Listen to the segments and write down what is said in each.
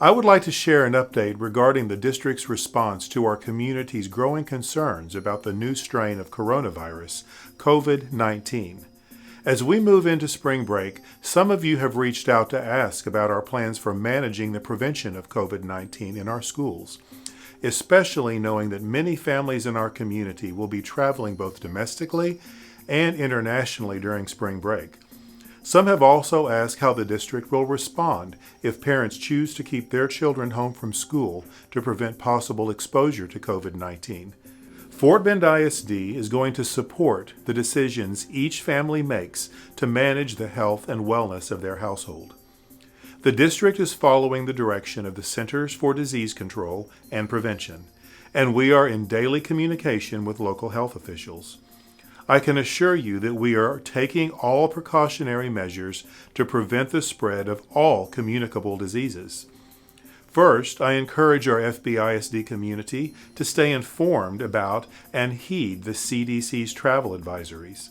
I would like to share an update regarding the district's response to our community's growing concerns about the new strain of coronavirus, COVID-19. As we move into spring break, some of you have reached out to ask about our plans for managing the prevention of COVID-19 in our schools, especially knowing that many families in our community will be traveling both domestically and internationally during spring break. Some have also asked how the district will respond if parents choose to keep their children home from school to prevent possible exposure to COVID-19. Fort Bend ISD is going to support the decisions each family makes to manage the health and wellness of their household. The district is following the direction of the Centers for Disease Control and Prevention, and we are in daily communication with local health officials. I can assure you that we are taking all precautionary measures to prevent the spread of all communicable diseases. First, I encourage our FBISD community to stay informed about and heed the CDC's travel advisories.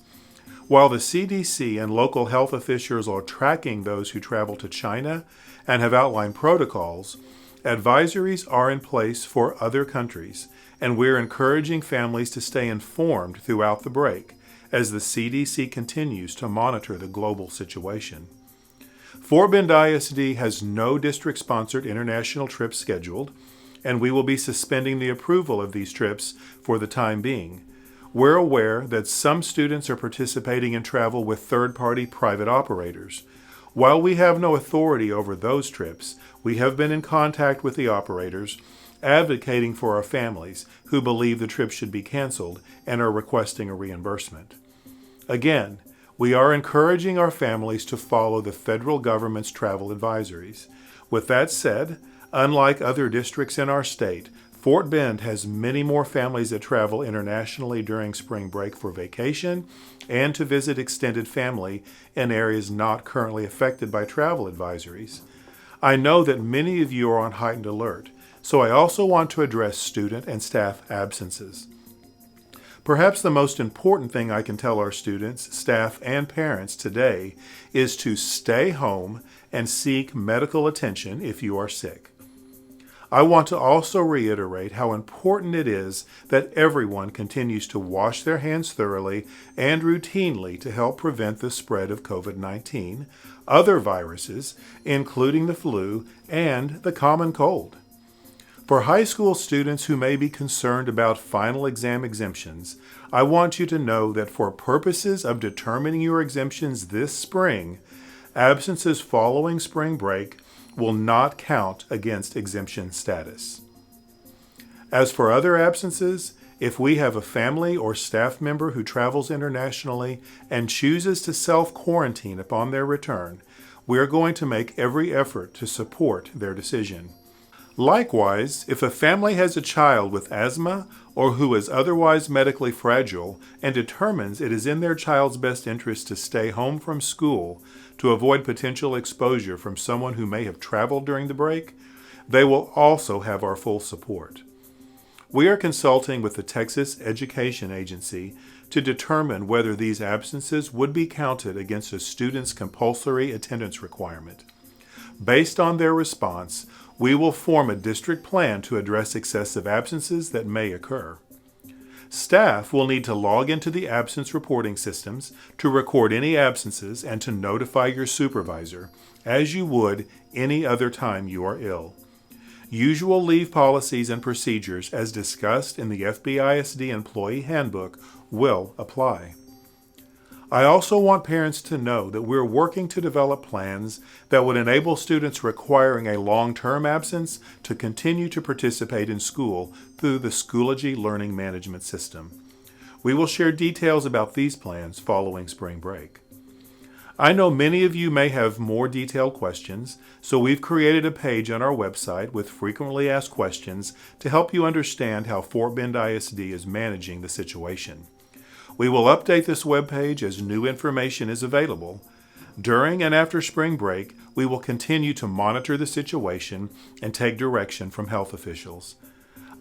While the CDC and local health officials are tracking those who travel to China and have outlined protocols, advisories are in place for other countries, and we're encouraging families to stay informed throughout the break as the CDC continues to monitor the global situation. Fort Bend ISD has no district-sponsored international trips scheduled, and we will be suspending the approval of these trips for the time being. We're aware that some students are participating in travel with third-party private operators. While we have no authority over those trips, we have been in contact with the operators, advocating for our families who believe the trip should be canceled and are requesting a reimbursement. Again, we are encouraging our families to follow the federal government's travel advisories. With that said, unlike other districts in our state, Fort Bend has many more families that travel internationally during spring break for vacation and to visit extended family in areas not currently affected by travel advisories. I know that many of you are on heightened alert, so I also want to address student and staff absences. Perhaps the most important thing I can tell our students, staff, and parents today is to stay home and seek medical attention if you are sick. I want to also reiterate how important it is that everyone continues to wash their hands thoroughly and routinely to help prevent the spread of COVID-19, other viruses, including the flu and the common cold. For high school students who may be concerned about final exam exemptions, I want you to know that for purposes of determining your exemptions this spring, absences following spring break will not count against exemption status. As for other absences, if we have a family or staff member who travels internationally and chooses to self-quarantine upon their return, we are going to make every effort to support their decision. Likewise, if a family has a child with asthma or who is otherwise medically fragile and determines it is in their child's best interest to stay home from school to avoid potential exposure from someone who may have traveled during the break, they will also have our full support. We are consulting with the Texas Education Agency to determine whether these absences would be counted against a student's compulsory attendance requirement. Based on their response, we will form a district plan to address excessive absences that may occur. Staff will need to log into the absence reporting systems to record any absences and to notify your supervisor, as you would any other time you are ill. Usual leave policies and procedures as discussed in the FBISD Employee Handbook will apply. I also want parents to know that we're working to develop plans that would enable students requiring a long-term absence to continue to participate in school through the Schoology Learning Management System. We will share details about these plans following spring break. I know many of you may have more detailed questions, so we've created a page on our website with frequently asked questions to help you understand how Fort Bend ISD is managing the situation. We will update this webpage as new information is available. During and after spring break, we will continue to monitor the situation and take direction from health officials.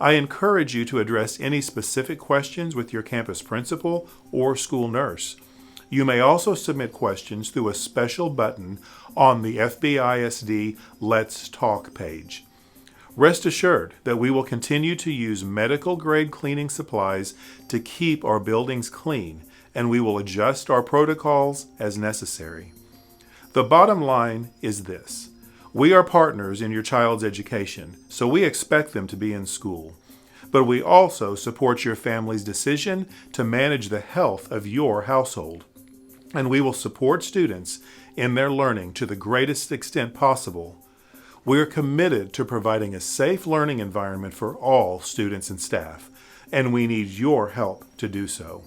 I encourage you to address any specific questions with your campus principal or school nurse. You may also submit questions through a special button on the FBISD Let's Talk page. Rest assured that we will continue to use medical-grade cleaning supplies to keep our buildings clean, and we will adjust our protocols as necessary. The bottom line is this: we are partners in your child's education, so we expect them to be in school. But we also support your family's decision to manage the health of your household. And we will support students in their learning to the greatest extent possible. We are committed to providing a safe learning environment for all students and staff, and we need your help to do so.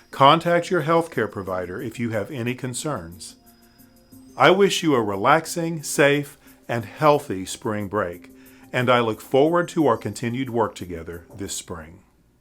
Contact your healthcare provider if you have any concerns. I wish you a relaxing, safe, and healthy spring break, and I look forward to our continued work together this spring.